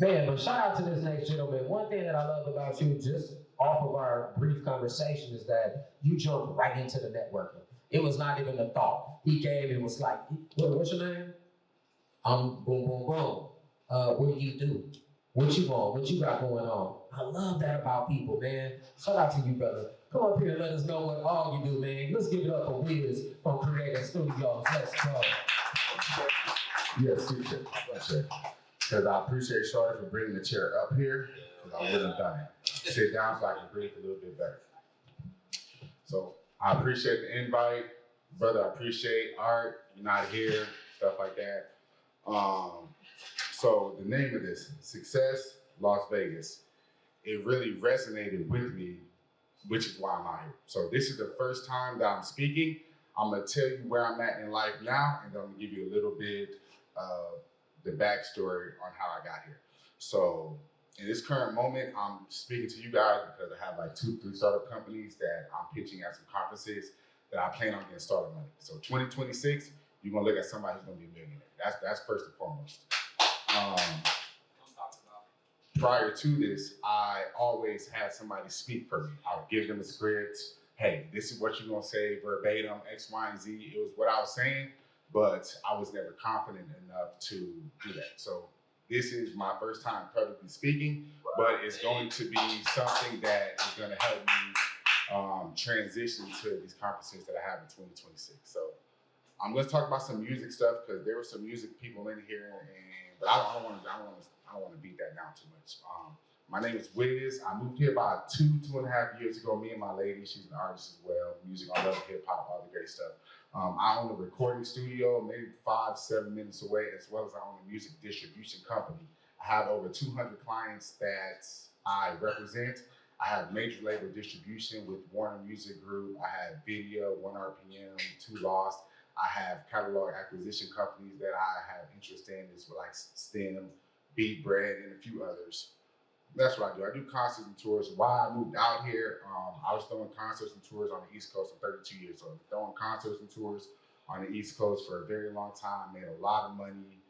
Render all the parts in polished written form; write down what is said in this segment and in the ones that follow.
Man, but shout out to this next gentleman. One thing that I love about you, just off of our brief conversation, is that you jumped right into the networking. It was not even a thought. He came and was like, what's your name? Boom, boom, boom. What do you do? What you want? What you got going on? I love that about people, man. Shout out to you, brother. Come up here and let us know what all you do, man. Let's give it up for Wiz from Kr8tive Studios. Let's go. Yes, teacher. Because I appreciate Shorty for bringing the chair up here, because I wouldn't have done it. Sit down so I can breathe a little bit better. So I appreciate the invite. Brother, I appreciate Art, you're not here, stuff like that. So the name of this, Success Las Vegas, it really resonated with me, which is why I'm out here. So this is the first time that I'm speaking. I'm gonna tell you where I'm at in life now, and then I'm gonna give you a little bit of the backstory on how I got here. So in this current moment, I'm speaking to you guys because I have like 2-3 startup companies that I'm pitching at some conferences that I plan on getting startup money. So 2026, you're gonna look at somebody who's gonna be a millionaire. That's first and foremost. Prior to this, I always had somebody speak for me. I would give them a script. Hey, this is what you're gonna say verbatim, X, Y, and Z. It was what I was saying, but I was never confident enough to do that. So this is my first time publicly speaking, but it's going to be something that is gonna help me transition to these conferences that I have in 2026. So I'm gonna talk about some music stuff because there were some music people in here, but I don't want to beat that down too much. My name is Wiz. I moved here about 2.5 years ago. Me and my lady, she's an artist as well. Music, I love hip hop, all the great stuff. I own a recording studio, maybe 5-7 minutes away, as well as I own a music distribution company. I have over 200 clients that I represent. I have major label distribution with Warner Music Group. I have video, 1RPM, 2 Lost. I have catalog acquisition companies that I have interest in, is like STEM, Beat Bread, and a few others. That's what I do. I do concerts and tours. Why I moved out here, I was throwing concerts and tours on the East Coast. I'm 32 years old. Throwing concerts and tours on the East Coast for a very long time. Made a lot of money.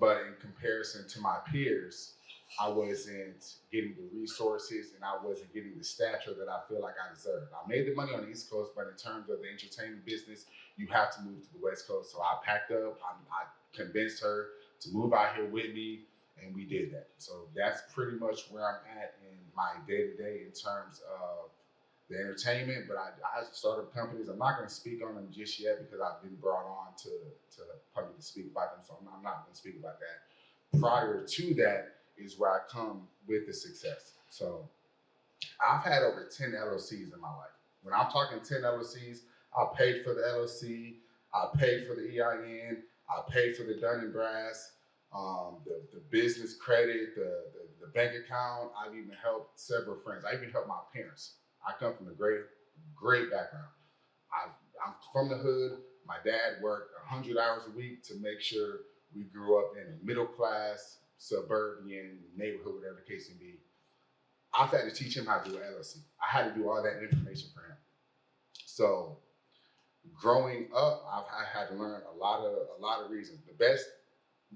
But in comparison to my peers, I wasn't getting the resources and I wasn't getting the stature that I feel like I deserved. I made the money on the East Coast, but in terms of the entertainment business, you have to move to the West Coast. So I packed up, I convinced her to move out here with me, and we did that. So that's pretty much where I'm at in my day-to-day in terms of the entertainment, but I have startup companies. I'm not gonna speak on them just yet because I've been brought on to publicly speak about them, so I'm not gonna speak about that. Prior to that is where I come with the success. So I've had over 10 LLCs in my life. When I'm talking 10 LLCs, I paid for the LLC, I paid for the EIN, I paid for the Dun and Brass, the business credit, the bank account. I've even helped several friends. I even helped my parents. I come from a great background. I'm from the hood. My dad worked 100 hours a week to make sure we grew up in a middle class, suburban neighborhood, whatever the case may be. I've had to teach him how to do an LLC. I had to do all that information for him. So growing up, I had to learn a lot of reasons. The best,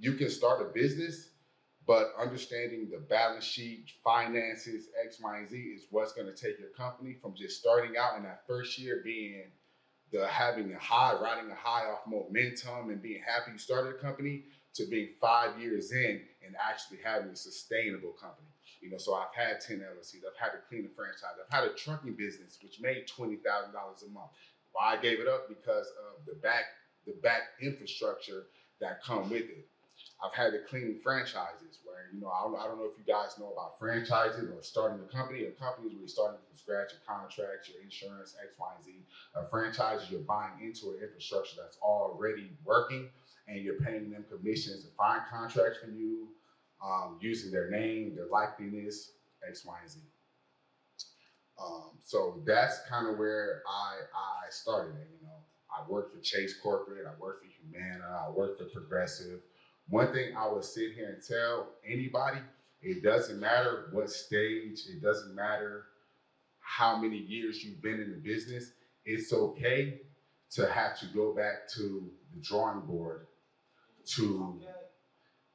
you can start a business, but understanding the balance sheet, finances, X, Y, and Z is what's going to take your company from just starting out in that first year being having a high, riding a high off momentum and being happy you started a company to being 5 years in and actually having a sustainable company. You know, so I've had 10 LLCs, I've had to clean a franchise, I've had a trucking business which made $20,000 a month. Why I gave it up? Because of the back infrastructure that come with it. I've had to clean franchises where, you know, I don't know if you guys know about franchising or starting a company. A company is really starting from scratch, your contracts, your insurance, X, Y, and Z. A franchise is you're buying into an infrastructure that's already working and you're paying them commissions to find contracts for you, using their name, their likeliness, X, Y, and Z. So that's kind of where I started it, you know. I worked for Chase Corporate, I worked for Humana, I worked for Progressive. One thing I would sit here and tell anybody, it doesn't matter what stage, it doesn't matter how many years you've been in the business, it's okay to have to go back to the drawing board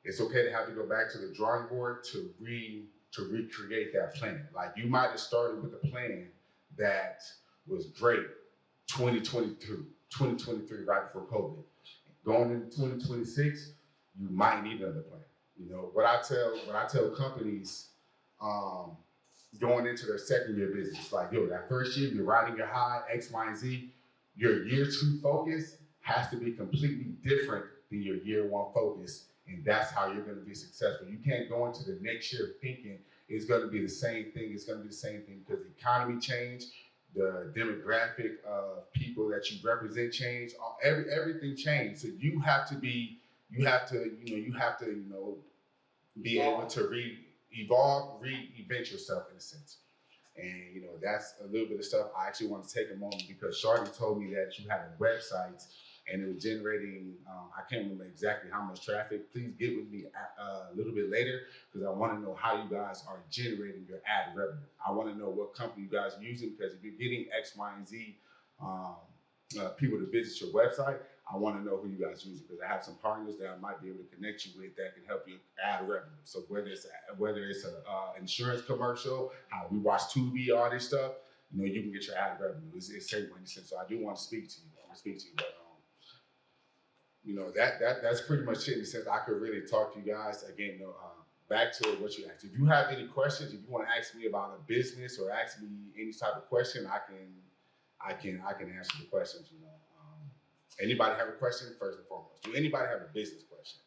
it's okay to have to go back to the drawing board to recreate that plan. Like you might have started with a plan that was great 2023, right before COVID. Going into 2026, you might need another plan. You know, what I tell companies going into their second year business, like, yo, that first year, you're riding your high, X, Y, and Z. Your year 2 focus has to be completely different than your year 1 focus. And that's how you're going to be successful. You can't go into the next year thinking it's going to be the same thing. It's going to be the same thing because the economy changed, the demographic of people that you represent changed, everything changed. So you have to be able to evolve, reinvent yourself in a sense. And you know, that's a little bit of stuff I actually want to take a moment because Shawty told me that you had a website and it was generating, I can't remember exactly how much traffic. Please get with me a little bit later because I want to know how you guys are generating your ad revenue. I want to know what company you guys are using because if you're getting X, Y, and Z people to visit your website, I want to know who you guys are using because I have some partners that I might be able to connect you with that can help you add revenue. So whether it's an insurance commercial, how we watch Tubi, all this stuff, you know, you can get your ad revenue. It's saving money. So I do want to speak to you. But you know, that's pretty much it. In the sense I could really talk to you guys again. You know, back to what you asked. If you have any questions, if you want to ask me about a business or ask me any type of question, I can answer the questions. You know, anybody have a question? First and foremost, do anybody have a business question?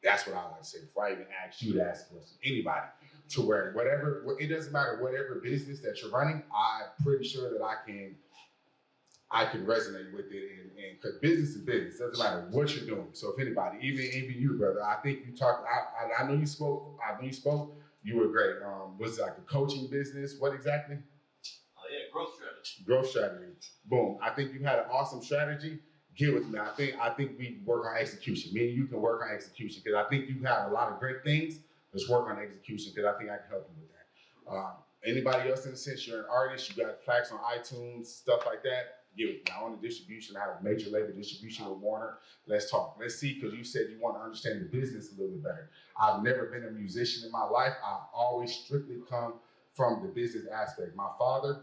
That's what I like to say before I even ask you to ask a question. Anybody, to where whatever, it doesn't matter whatever business that you're running. I'm pretty sure that I can resonate with it, and because business is business, doesn't matter what you're doing. So if anybody, even you, brother, I think you talked. I know you spoke. You were great. Was it like a coaching business? What exactly? Yeah, growth strategy. Growth strategy. Boom. I think you had an awesome strategy. Get with me. I think we work on execution. Me and you can work on execution because I think you have a lot of great things. Let's work on execution because I think I can help you with that. Anybody else in the sense you're an artist, you got plaques on iTunes, stuff like that. Get with me. I own the distribution. I have a major label distribution with Warner. Let's talk. Let's see, because you said you want to understand the business a little bit better. I've never been a musician in my life. I've always strictly come from the business aspect. My father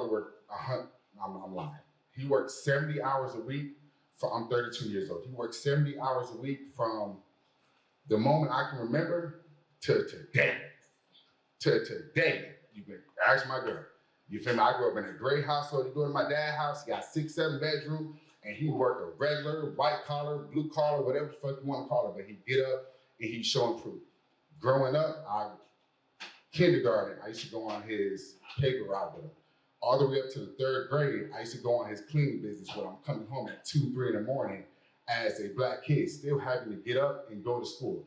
worked I'm lying. He worked 70 hours a week. I'm 32 years old. He worked 70 hours a week from the moment I can remember to today. You can ask my girl. You feel me? I grew up in a great household. You go to my dad's house, he got 6-7 bedrooms, and he worked a regular white collar, blue collar, whatever the fuck you want to call it, but he get up and he showing proof. Growing up, kindergarten, I used to go on his paper route with him. All the way up to the 3rd grade, I used to go on his cleaning business when I'm coming home at 2, 3 in the morning as a black kid, still having to get up and go to school.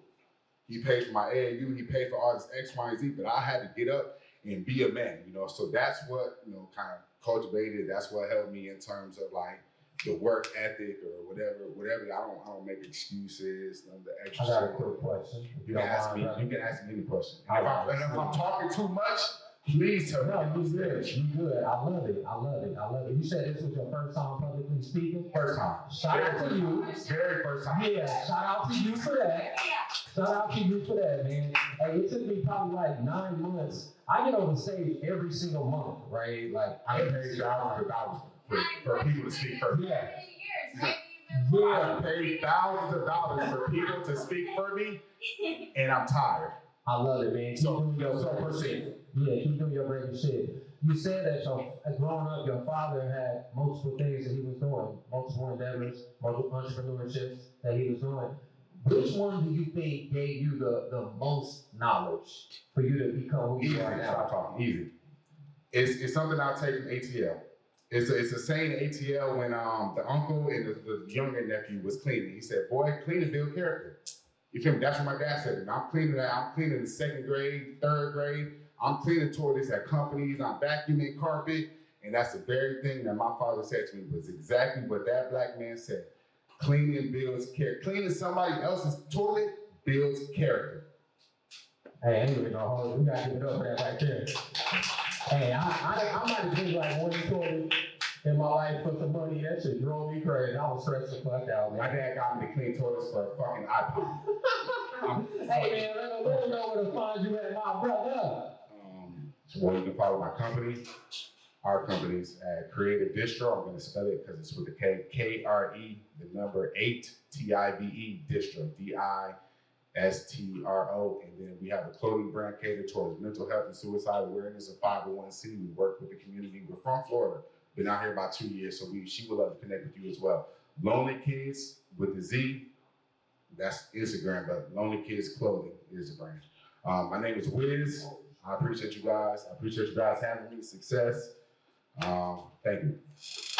He paid for my AAU, he paid for all this X, Y, and Z, but I had to get up and be a man, you know. So that's what, you know, kind of cultivated. That's what helped me in terms of like the work ethic or whatever. I don't make excuses, none of the extra I got a shit. quick question. You can ask me any question. And if I'm talking too much, please tell me. No, you good. You good. I love it. You said this was your first time publicly speaking? First time. Shout out to you. Very first time. Yeah, shout out to you for that. Man. Hey, it took me probably like 9 months. I get on the stage every single month, right? Like I paid thousands of dollars for people to speak for me. Yeah. I paid thousands of dollars for people to speak for me, and I'm tired. I love it, man. So proceed. Yeah, keep doing your great shit. You said that growing up, your father had multiple things that he was doing, multiple endeavors, multiple entrepreneurships that he was doing. Which one do you think gave you the most knowledge for you to become who you are now? Stop talking. Easy. It's something I take from ATL. It's a saying in ATL when the uncle and the younger nephew was cleaning. He said, "Boy, clean and build character." You feel me? That's what my dad said. I'm cleaning that. I'm cleaning in 2nd grade, 3rd grade. I'm cleaning toilets at companies. I'm vacuuming carpet. And that's the very thing that my father said to me was exactly what that black man said. Cleaning builds character. Cleaning somebody else's toilet builds character. Hey, I ain't even gonna hold it. We gotta give it up for that right there. Hey, I might have been like one toilet in my life for some money. That shit drove me crazy. I was stressed the fuck out, man. My dad got me to clean toilets for a fucking iPod. Hey man, let them know where to find you at, my brother. Well, you can follow my company, our companies at Creative Distro. I'm gonna spell it because it's with the K, K-R-E, the number 8, T-I-V-E, Distro, D-I-S-T-R-O. And then we have a clothing brand catered towards mental health and suicide awareness, a 501c. We work with the community. We're from Florida, been out here about 2 years, so she would love to connect with you as well. Lonely Kids with the Z, that's Instagram, but Lonely Kids Clothing is the brand. My name is Wiz. I appreciate you guys. I appreciate you guys having me. Success. Thank you.